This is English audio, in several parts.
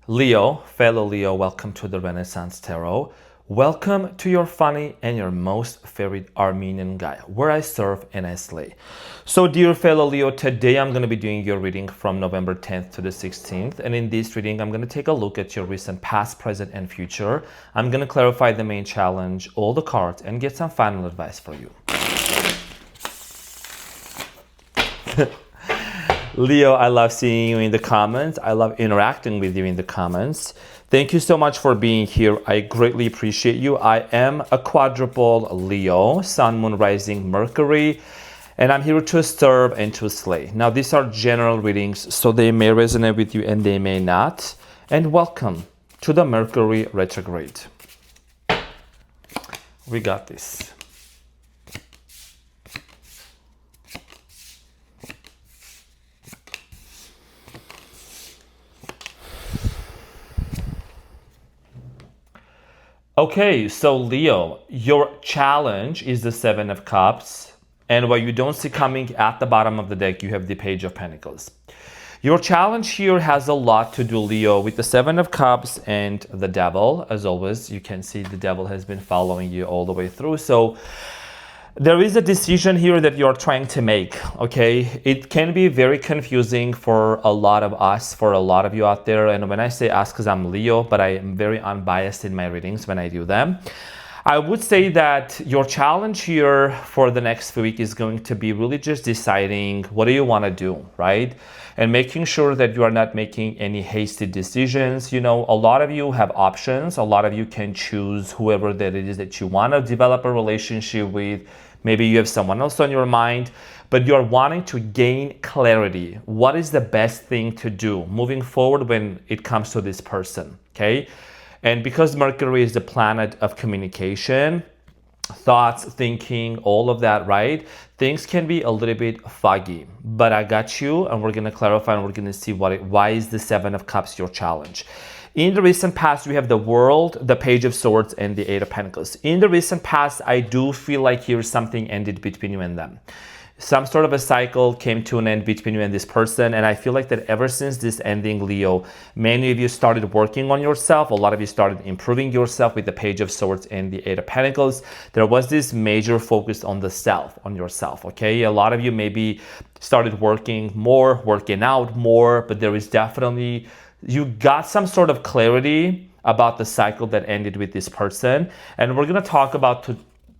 Leo, fellow Leo, welcome to the Renaissance Tarot. Welcome to your funny and your most favorite Armenian guy, where I serve and I slay. So dear fellow Leo, today I'm going to be doing your reading from November 10th to the 16th. And in this reading, I'm going to take a look at your recent past, present, and future. I'm going to clarify the main challenge, all the cards, and get some final advice for you. Leo, I love seeing you in the comments. I love interacting with you in the comments. Thank you so much for being here. I greatly appreciate you. I am a quadruple Leo, Sun, Moon, Rising, Mercury, and I'm here to serve and to slay. Now, these are general readings, so they may resonate with you and they may not. And welcome to the Mercury retrograde. We got this. Okay, so Leo, your challenge is the Seven of Cups. And what you don't see coming at the bottom of the deck, you have the Page of Pentacles. Your challenge here has a lot to do, Leo, with the Seven of Cups and the Devil. As always, you can see the Devil has been following you all the way through. So there is a decision here that you're trying to make, okay? It can be very confusing for a lot of us, for a lot of you out there. And when I say us, because I'm Leo, but I am very unbiased in my readings when I do them. I would say that your challenge here for the next week is going to be really just deciding what do you want to do, right? And making sure that you are not making any hasty decisions. You know, a lot of you have options. A lot of you can choose whoever that it is that you want to develop a relationship with. Maybe you have someone else on your mind, but you're wanting to gain clarity. What is the best thing to do moving forward when it comes to this person, okay? And because Mercury is the planet of communication, thoughts, thinking, all of that, right? Things can be a little bit foggy, but I got you, and we're going to clarify and we're going to see why is the Seven of Cups your challenge. In the recent past, we have the World, the Page of Swords, and the Eight of Pentacles. In the recent past, I do feel like here's something ended between you and them. Some sort of a cycle came to an end between you and this person, and I feel like that ever since this ending, Leo, many of you started working on yourself. A lot of you started improving yourself with the Page of Swords and the Eight of Pentacles. There was this major focus on the self, on yourself, okay? A lot of you maybe started working more, working out more, but there is definitely, you got some sort of clarity about the cycle that ended with this person, and we're going to talk about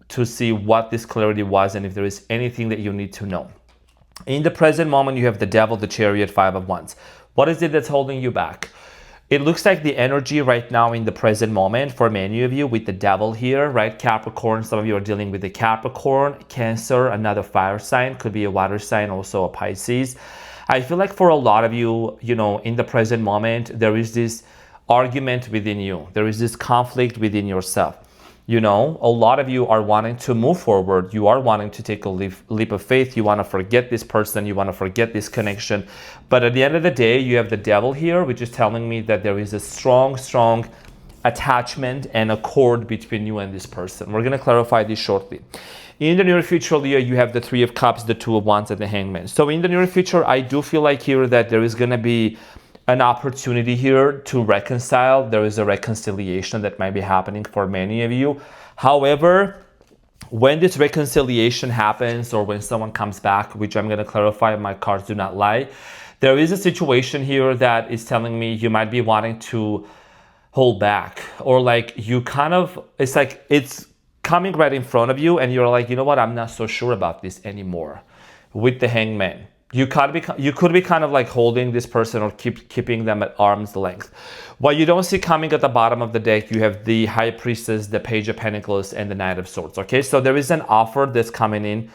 to see what this clarity was and if there is anything that you need to know. In the present moment, you have the Devil, the Chariot, Five of Wands. What is it that's holding you back? It looks like the energy right now in the present moment for many of you with the Devil here, right? Capricorn, some of you are dealing with the Capricorn, Cancer, another fire sign, could be a water sign, also a Pisces. I feel like for a lot of you, you know, in the present moment, there is this argument within you. There is this conflict within yourself. You know, a lot of you are wanting to move forward. You are wanting to take a leap of faith. You want to forget this person. You want to forget this connection. But at the end of the day, you have the Devil here, which is telling me that there is a strong, strong attachment and accord between you and this person. We're going to clarify this shortly. In the near future, Leo, you have the Three of Cups, the Two of Wands, and the Hangman. So in the near future, I do feel like here that there is going to be an opportunity here to reconcile. There is a reconciliation that might be happening for many of you. However, when this reconciliation happens or when someone comes back, which I'm going to clarify, my cards do not lie, there is a situation here that is telling me you might be wanting to hold back, or like you kind of, it's like it's coming right in front of you and you're like, you know what, I'm not so sure about this anymore. With the Hangman, you could be kind of like holding this person or keeping them at arm's length. What you don't see coming at the bottom of the deck, you have the High Priestess, the Page of Pentacles, and the Knight of Swords. Okay, so there is an offer that's coming in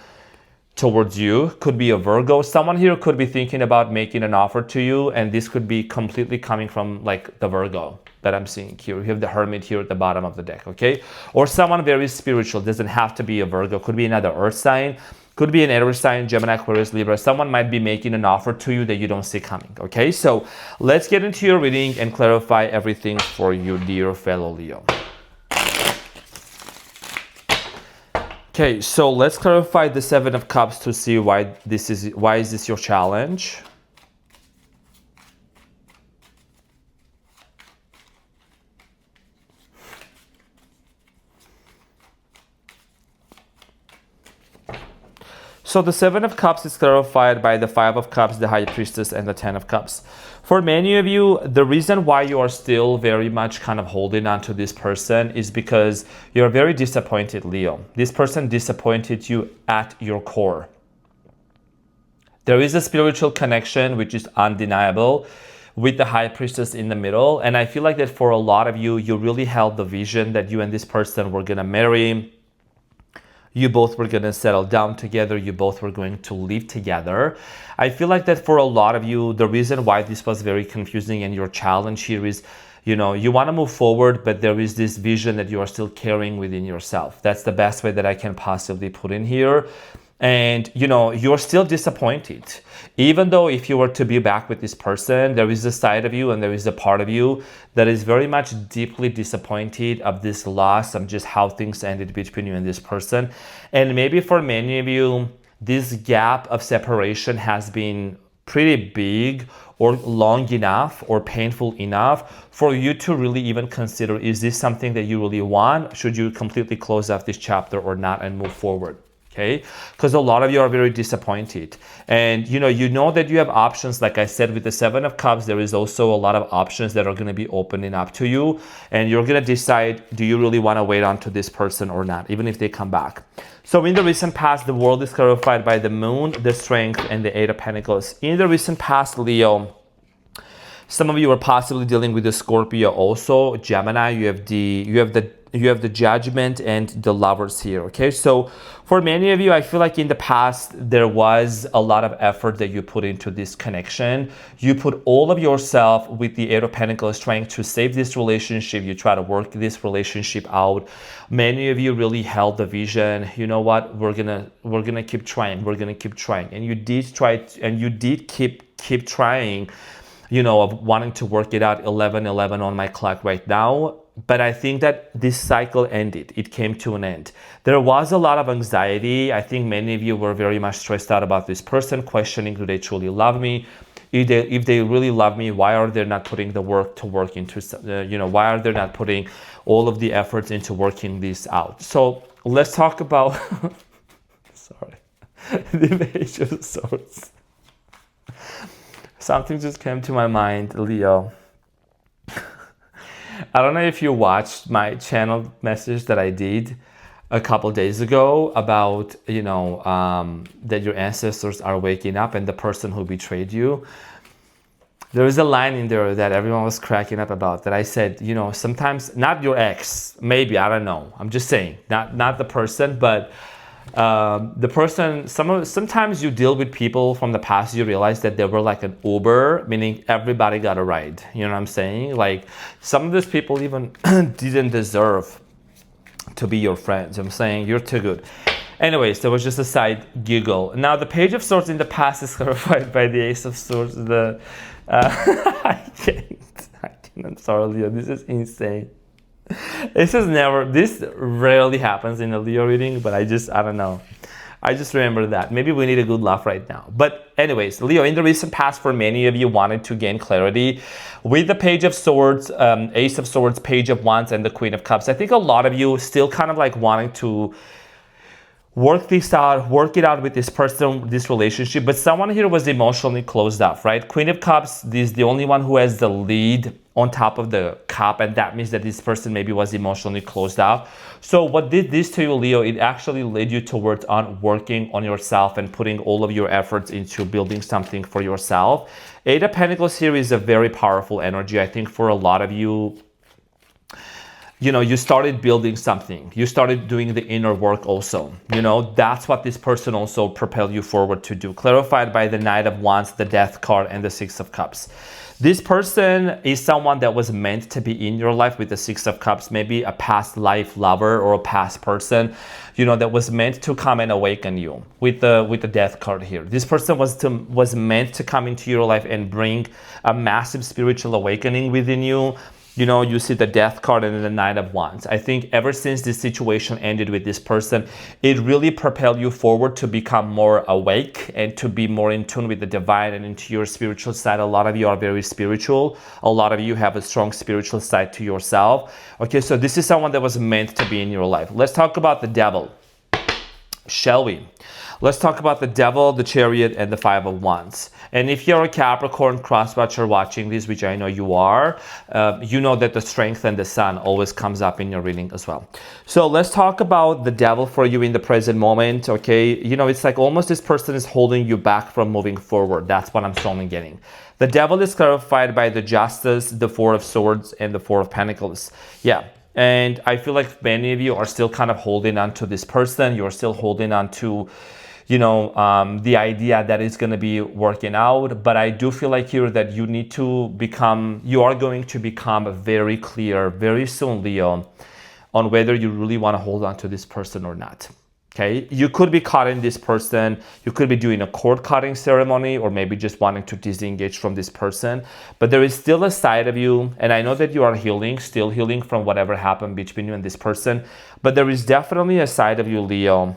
towards you. Could be a Virgo. Someone here could be thinking about making an offer to you, and this could be completely coming from like the Virgo that I'm seeing here. You have the Hermit here at the bottom of the deck, okay? Or someone very spiritual. Doesn't have to be a Virgo. Could be another Earth sign. Could be an air sign, Gemini, Aquarius, Libra. Someone might be making an offer to you that you don't see coming, okay? So let's get into your reading and clarify everything for you, dear fellow Leo. Okay, so let's clarify the Seven of Cups to see why is this your challenge. So the Seven of Cups is clarified by the Five of Cups, the High Priestess, and the Ten of Cups. For many of you, the reason why you are still very much kind of holding on to this person is because you're very disappointed, Leo. This person disappointed you at your core. There is a spiritual connection which is undeniable with the High Priestess in the middle. And I feel like that for a lot of you, you really held the vision that you and this person were going to marry. You both were going to settle down together. You both were going to live together. I feel like that for a lot of you, the reason why this was very confusing and your challenge here is, you know, you want to move forward, but there is this vision that you are still carrying within yourself. That's the best way that I can possibly put in here. And, you know, you're still disappointed. Even though if you were to be back with this person, there is a side of you and there is a part of you that is very much deeply disappointed of this loss of just how things ended between you and this person. And maybe for many of you, this gap of separation has been pretty big or long enough or painful enough for you to really even consider, is this something that you really want? Should you completely close off this chapter or not and move forward? Okay, because a lot of you are very disappointed, and you know that you have options. Like I said, with the Seven of Cups, there is also a lot of options that are going to be opening up to you, and you're going to decide, do you really want to wait on to this person or not, even if they come back. So in the recent past, the world is clarified by the Moon, the Strength, and the Eight of Pentacles. In the recent past, Leo, some of you are possibly dealing with the Scorpio also. Gemini, you have the Judgment and the Lovers here, okay? So for many of you, I feel like in the past, there was a lot of effort that you put into this connection. You put all of yourself with the Eight of Pentacles trying to save this relationship. You try to work this relationship out. Many of you really held the vision. You know what? We're gonna keep trying. We're gonna keep trying. And you did try, and you did keep trying, you know, of wanting to work it out. 11:11 on my clock right now. But I think that this cycle ended. It came to an end. There was a lot of anxiety. I think many of you were very much stressed out about this person, questioning, do they truly love me? If they really love me, why are they not putting the work into, why are they not putting all of the efforts into working this out? So let's talk about, sorry, the Page of Swords. Something just came to my mind, Leo. I don't know if you watched my channel message that I did a couple days ago about, that your ancestors are waking up and the person who betrayed you. There is a line in there that everyone was cracking up about that I said, sometimes, not your ex, maybe, I don't know. I'm just saying, not the person, but the person, sometimes you deal with people from the past, you realize that they were like an Uber, meaning everybody got a ride. You know what I'm saying? Like some of these people even didn't deserve to be your friends. I'm saying you're too good. Anyways, there was just a side giggle. Now the Page of Swords in the past is clarified by the Ace of Swords. I can't. I'm sorry, Leo. This is insane. This rarely happens in a Leo reading, but I don't know. I just remember that. Maybe we need a good laugh right now. But anyways, Leo, in the recent past, for many of you wanted to gain clarity with the Page of Swords, Ace of Swords, Page of Wands, and the Queen of Cups. I think a lot of you still kind of like wanting to work this out, work it out with this person, this relationship, but someone here was emotionally closed off, right? Queen of Cups is the only one who has the lead on top of the cup, and that means that this person maybe was emotionally closed off. So what did this to you, Leo? It actually led you towards working on yourself and putting all of your efforts into building something for yourself. Eight of Pentacles here is a very powerful energy. I think for a lot of you, you started building something. You started doing the inner work also. That's what this person also propelled you forward to do. Clarified by the Knight of Wands, the Death card, and the Six of Cups. This person is someone that was meant to be in your life with the Six of Cups, maybe a past life lover or a past person, that was meant to come and awaken you with the Death card here. This person was meant to come into your life and bring a massive spiritual awakening within you. You see the Death card and the Knight of Wands. I think ever since this situation ended with this person, it really propelled you forward to become more awake and to be more in tune with the divine and into your spiritual side. A lot of you are very spiritual. A lot of you have a strong spiritual side to yourself. Okay, so this is someone that was meant to be in your life. Let's talk about the Devil, shall we? Let's talk about the Devil, the Chariot, and the Five of Wands. And if you're a Capricorn cross-watcher watching this, which I know you are, you know that the Strength and the Sun always comes up in your reading as well. So let's talk about the Devil for you in the present moment, okay? You know, it's like almost this person is holding you back from moving forward. That's what I'm strongly getting. The Devil is clarified by the Justice, the Four of Swords, and the Four of Pentacles. Yeah. And I feel like many of you are still kind of holding on to this person. You're still holding on to, you know, the idea that it's going to be working out. But I do feel like here that you need to become, you are going to become very clear very soon, Leo, on whether you really want to hold on to this person or not. Okay, you could be cutting this person, you could be doing a cord cutting ceremony, or maybe just wanting to disengage from this person. But there is still a side of you, and I know that you are healing, still healing from whatever happened between you and this person. But there is definitely a side of you, Leo,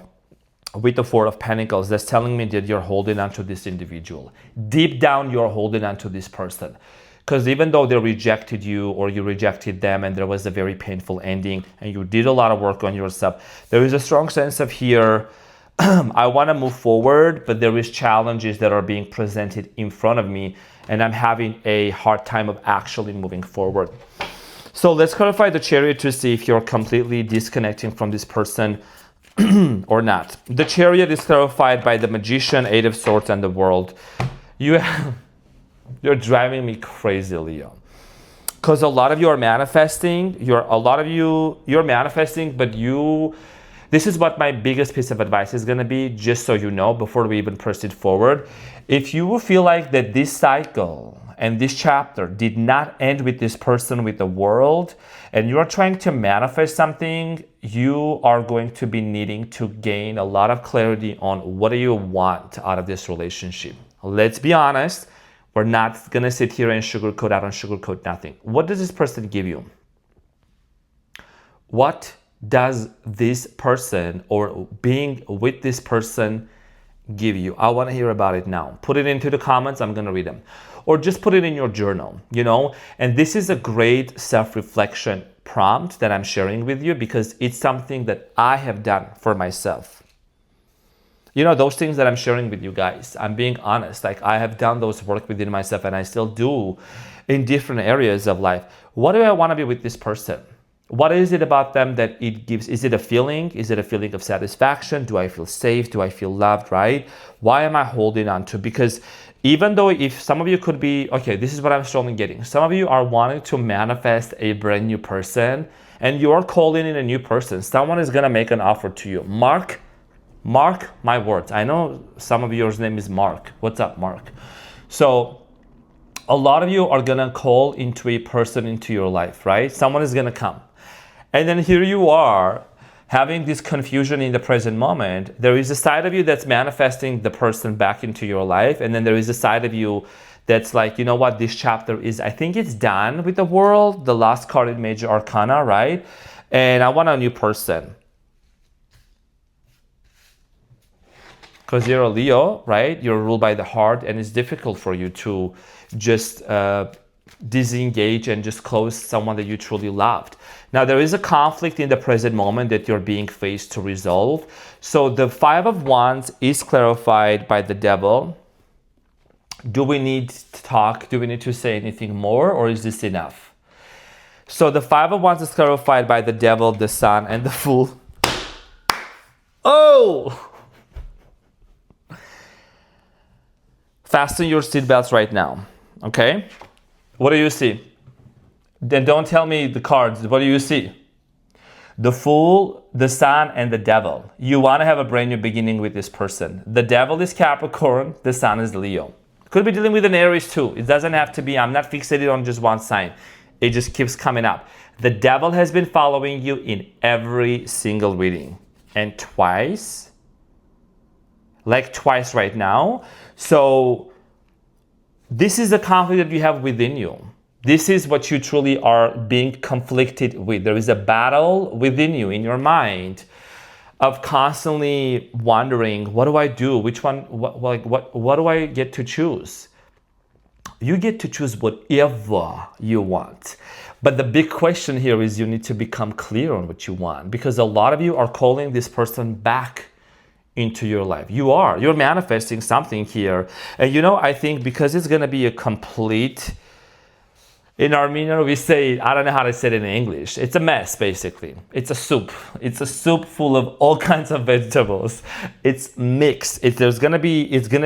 with the Four of Pentacles that's telling me that you're holding on to this individual. Deep down, you're holding on to this person. Because even though they rejected you or you rejected them and there was a very painful ending and you did a lot of work on yourself, there is a strong sense of here, I want to move forward, but there is challenges that are being presented in front of me and I'm having a hard time of actually moving forward. So let's clarify the Chariot to see if you're completely disconnecting from this person or not. The Chariot is clarified by the Magician, Eight of Swords, and the World. You're driving me crazy, Leo. Because a lot of you are manifesting. You're manifesting, but this is what my biggest piece of advice is going to be, just so you know, before we even proceed forward. If you feel like that this cycle and this chapter did not end with this person, with the world, and you are trying to manifest something, you are going to be needing to gain a lot of clarity on what do you want out of this relationship. Let's be honest. We're not going to sit here and sugarcoat. I don't sugarcoat nothing. What does this person give you? What does this person or being with this person give you? I want to hear about it now. Put it into the comments. I'm going to read them. Or just put it in your journal, you know? And this is a great self-reflection prompt that I'm sharing with you because it's something that I have done for myself. You know, those things that I'm sharing with you guys, I'm being honest. Like I have done those work within myself and I still do in different areas of life. What do I want to be with this person? What is it about them that it gives? Is it a feeling? Is it a feeling of satisfaction? Do I feel safe? Do I feel loved, right? Why am I holding on to? Because even though if some of you could be, okay, this is what I'm strongly getting. Some of you are wanting to manifest a brand new person and you are calling in a new person. Someone is going to make an offer to you. Mark my words. I know some of yours name is Mark. What's up, Mark? So a lot of you are going to call into a person into your life, right? Someone is going to come. And then here you are having this confusion in the present moment. There is a side of you that's manifesting the person back into your life. And then there is a side of you that's like, you know what, this chapter is, I think it's done with the world, the last card in Major Arcana, right? And I want a new person. Because you're a Leo, right? You're ruled by the heart and it's difficult for you to just disengage and just close someone that you truly loved. Now, there is a conflict in the present moment that you're being faced to resolve. So the Five of Wands is clarified by the Devil. Do we need to talk? Do we need to say anything more or is this enough? So the Five of Wands is clarified by the Devil, the Sun, and the Fool. Oh! Fasten your seatbelts right now, okay? What do you see? Then don't tell me the cards. What do you see? The Fool, the Sun, and the Devil. You want to have a brand new beginning with this person. The Devil is Capricorn, the Sun is Leo. Could be dealing with an Aries too. It doesn't have to be, I'm not fixated on just one sign. It just keeps coming up. The Devil has been following you in every single reading. And twice right now. So this is the conflict that you have within you. This is what you truly are being conflicted with. There is a battle within you, in your mind, of constantly wondering, what do I do? Which one, what do I get to choose? You get to choose whatever you want. But the big question here is you need to become clear on what you want, because a lot of you are calling this person back into your life. You're manifesting something here. And I think because it's going to be a complete, in Armenian we say, I don't know how to say it in English, it's a mess basically. It's a soup. It's a soup full of all kinds of vegetables. It's mixed. It's going to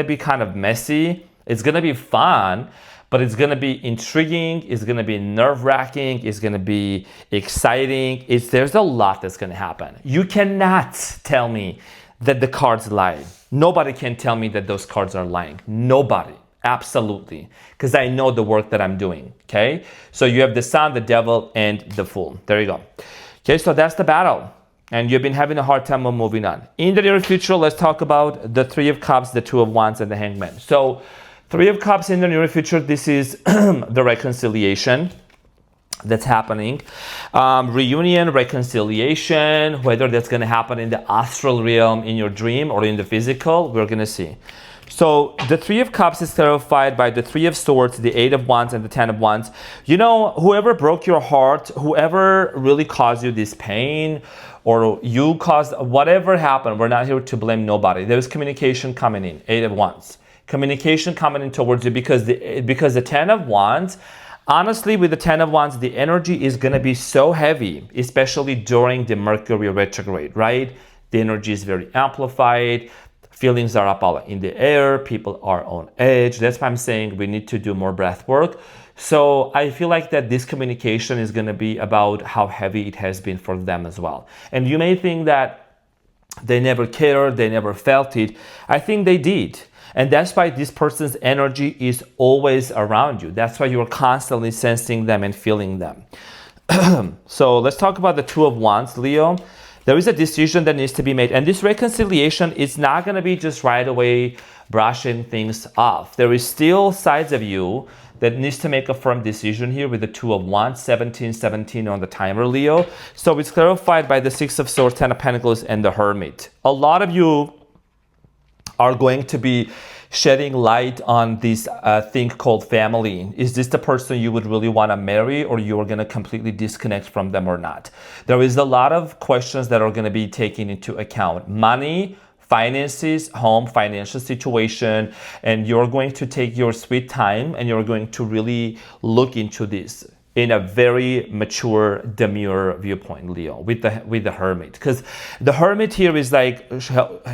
be kind of messy. It's going to be fun, but it's going to be intriguing. It's going to be nerve-wracking. It's going to be exciting. There's a lot that's going to happen. You cannot tell me that the cards lie. Nobody can tell me that those cards are lying. Nobody. Absolutely. Because I know the work that I'm doing. Okay? So you have the Sun, the Devil, and the Fool. There you go. Okay, so that's the battle. And you've been having a hard time of moving on. In the near future, let's talk about the Three of Cups, the Two of Wands, and the Hangman. So Three of Cups in the near future, this is the reconciliation that's happening. Reunion, reconciliation, whether that's going to happen in the astral realm, in your dream, or in the physical, we're going to see. So the Three of Cups is clarified by the Three of Swords, the Eight of Wands, and the Ten of Wands. Whoever broke your heart, whoever really caused you this pain, or you caused whatever happened, we're not here to blame nobody. There's communication coming in, Eight of Wands. Communication coming in towards you because the Ten of Wands, honestly, with the Ten of Wands, the energy is going to be so heavy, especially during the Mercury retrograde, right? The energy is very amplified. Feelings are up all in the air. People are on edge. That's why I'm saying we need to do more breath work. So I feel like that this communication is going to be about how heavy it has been for them as well. And you may think that they never cared, they never felt it. I think they did. And that's why this person's energy is always around you. That's why you're constantly sensing them and feeling them. So let's talk about the Two of Wands, Leo. There is a decision that needs to be made. And this reconciliation is not going to be just right away brushing things off. There is still sides of you that needs to make a firm decision here with the Two of Wands, 1717 on the timer, Leo. So it's clarified by the Six of Swords, Ten of Pentacles, and the Hermit. A lot of you are going to be shedding light on this thing called family. Is this the person you would really want to marry, or you are going to completely disconnect from them or not? There is a lot of questions that are going to be taken into account. Money, finances, home, financial situation, and you're going to take your sweet time and you're going to really look into this in a very mature, demure viewpoint, Leo, with the Hermit. Because the Hermit here is like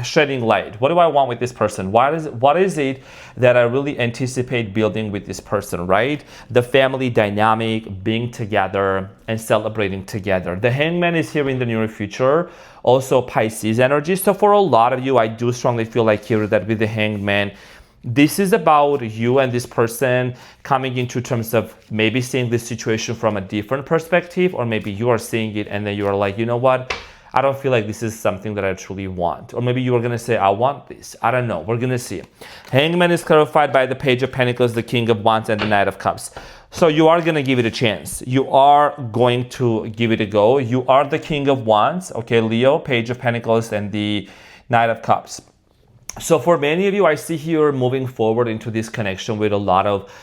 shedding light. What do I want with this person? What is it that I really anticipate building with this person, right? The family dynamic, being together and celebrating together. The Hangman is here in the near future, also Pisces energy. So for a lot of you, I do strongly feel like here that with the Hangman, this is about you and this person coming into terms of maybe seeing this situation from a different perspective, or maybe you are seeing it and then you are like, you know what? I don't feel like this is something that I truly want. Or maybe you are going to say, I want this. I don't know. We're going to see. Hangman is clarified by the Page of Pentacles, the King of Wands, and the Knight of Cups. So you are going to give it a chance. You are going to give it a go. You are the King of Wands, okay, Leo, Page of Pentacles, and the Knight of Cups. So for many of you, I see here moving forward into this connection with a lot of,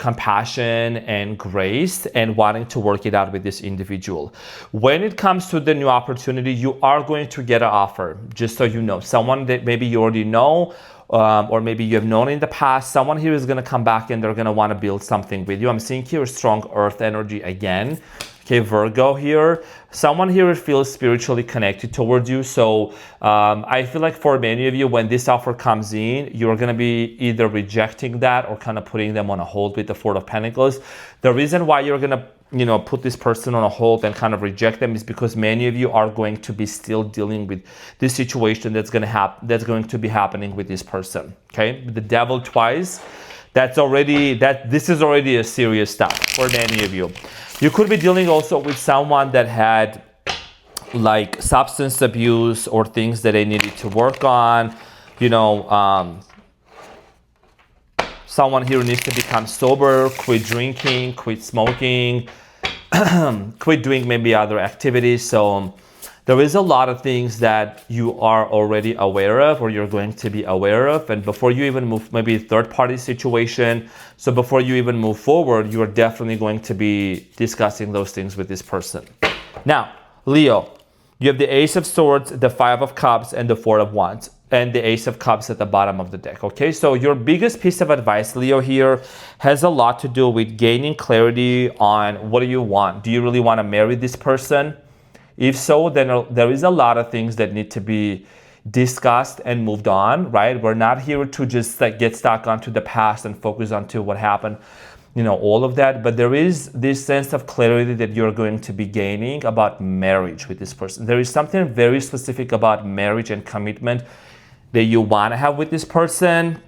compassion and grace and wanting to work it out with this individual. When it comes to the new opportunity, you are going to get an offer, just so you know. Someone that maybe you already know, or maybe you have known in the past, someone here is going to come back and they're going to want to build something with you. I'm seeing here strong earth energy again. Okay, Virgo here. Someone here feels spiritually connected towards you. So I feel like for many of you, when this offer comes in, you're going to be either rejecting that or kind of putting them on a hold with the Four of Pentacles. The reason why you're going to put this person on a hold and kind of reject them is because many of you are going to be still dealing with this situation that's going to be happening with this person. Okay, the Devil twice. This is already a serious stuff for many of you. You could be dealing also with someone that had like substance abuse or things that they needed to work on. Someone here needs to become sober, quit drinking, quit smoking, quit doing maybe other activities. So there is a lot of things that you are already aware of, or you're going to be aware of. And before you even move, maybe a third-party situation. So before you even move forward, you are definitely going to be discussing those things with this person. Now, Leo, You have the Ace of Swords, the Five of Cups, and the Four of Wands, and the Ace of Cups at the bottom of the deck, okay? So your biggest piece of advice, Leo, here has a lot to do with gaining clarity on what do you want. Do you really want to marry this person? If so, then there is a lot of things that need to be discussed and moved on, right? We're not here to just like get stuck onto the past and focus onto what happened, all of that. But there is this sense of clarity that you're going to be gaining about marriage with this person. There is something very specific about marriage and commitment that you want to have with this person.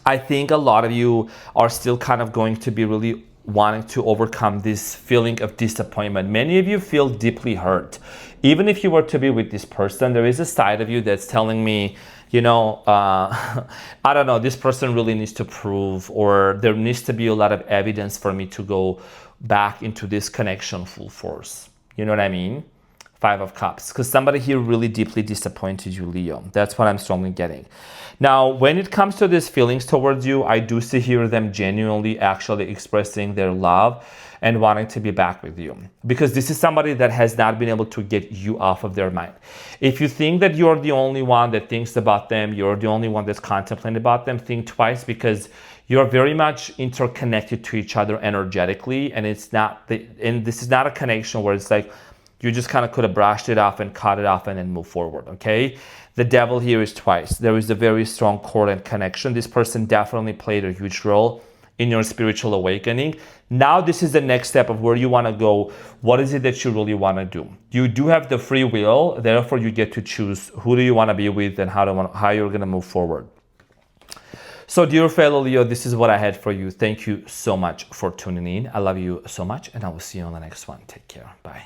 I think a lot of you are still kind of going to be really wanting to overcome this feeling of disappointment. Many of you feel deeply hurt. Even if you were to be with this person, there is a side of you that's telling me, I don't know, this person really needs to prove, or there needs to be a lot of evidence for me to go back into this connection full force. You know what I mean? Five of Cups, because somebody here really deeply disappointed you, Leo. That's what I'm strongly getting. Now, when it comes to these feelings towards you, I do see here them genuinely actually expressing their love and wanting to be back with you, because this is somebody that has not been able to get you off of their mind. If you think that you're the only one that thinks about them, you're the only one that's contemplating about them, think twice, because you're very much interconnected to each other energetically, and this is not a connection where it's like you just kind of could have brushed it off and cut it off and then move forward, okay? The Devil here is twice. There is a very strong cord and connection. This person definitely played a huge role in your spiritual awakening. Now this is the next step of where you want to go. What is it that you really want to do? You do have the free will, therefore you get to choose who do you want to be with and how you're going to move forward. So dear fellow Leo, this is what I had for you. Thank you so much for tuning in. I love you so much, and I will see you on the next one. Take care. Bye.